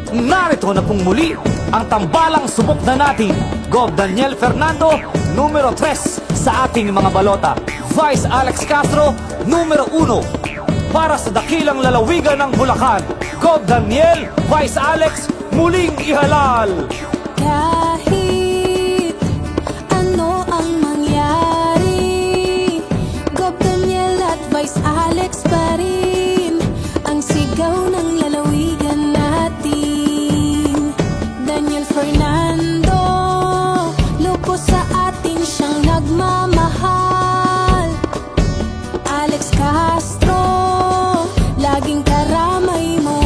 Narito na pong muli ang tambalang subok na natin, Gov. Daniel Fernando, numero 3 sa ating mga balota. Vice Alex Castro, numero 1. Para sa dakilang lalawigan ng Bulacan, Gov. Daniel, Vice Alex, muling ihalal. Kahit ano ang mangyari, Gov. Daniel at Vice Alex pa rin ang sigaw ng lalawigan natin. Daniel Fernando, lubos sa atin siyang nagmamahal. Alex Castro, laging karamay mo.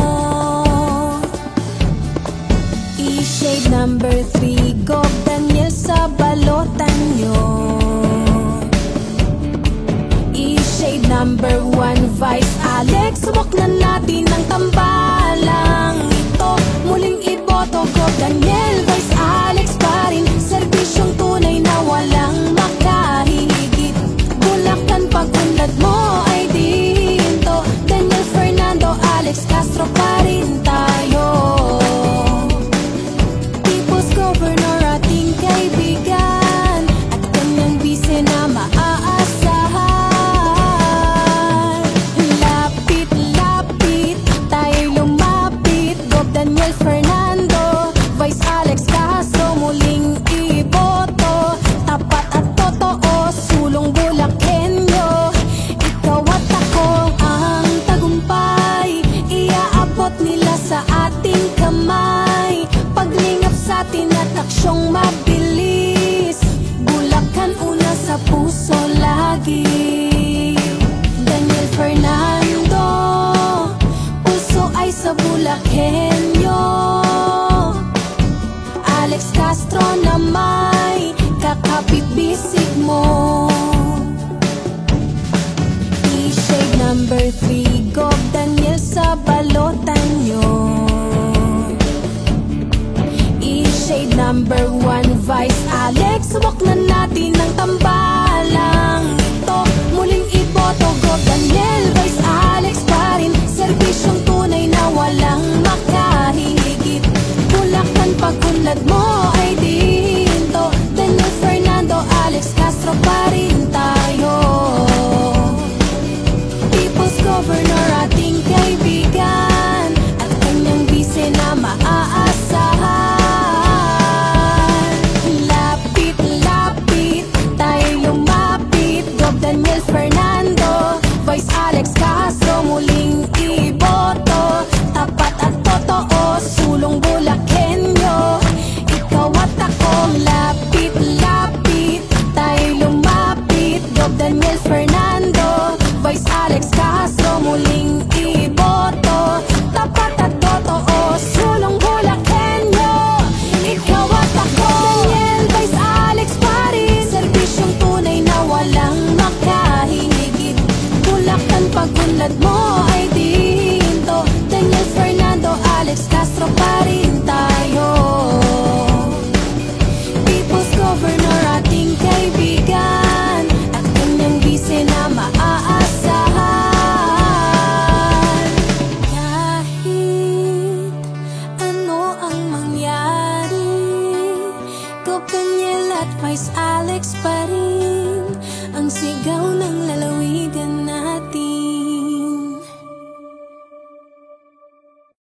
I-shade number 3, Gov. Daniel sa balotan nyo. I-shade number 1, Vice Alex, subok na natin ang tambalang ito. Muling iboto, Gov. Daniel, Vice Alex pa rin, serbisyong tunay na walang makahigit. Bulacan pag-unlad mo ay dito. Daniel Fernando, Alex Castro pa rin tayo. People's Governor ating kaibigan, at kanyang bise na maaasahan. Lapit-lapit, tayo'y lumapit. Gov. Daniel Fernando, Vice Alex Castro, muling iboto. Tapat at totoo, sulong Bulakenyo. Ikaw at ako ang tagumpay, iaabot nila sa ating kamay. Paglingap sa atin at aksyong mabilis, Bulacan una sa puso lagi. Daniel Fernando, puso ay sa Bulakenyo. Alex Castro na may kakapit-bisig mo. I-shade number 3, Gov. Daniel sa balotan nyo. I-shade number 1, Vice Alex, subok na natin ang tambay.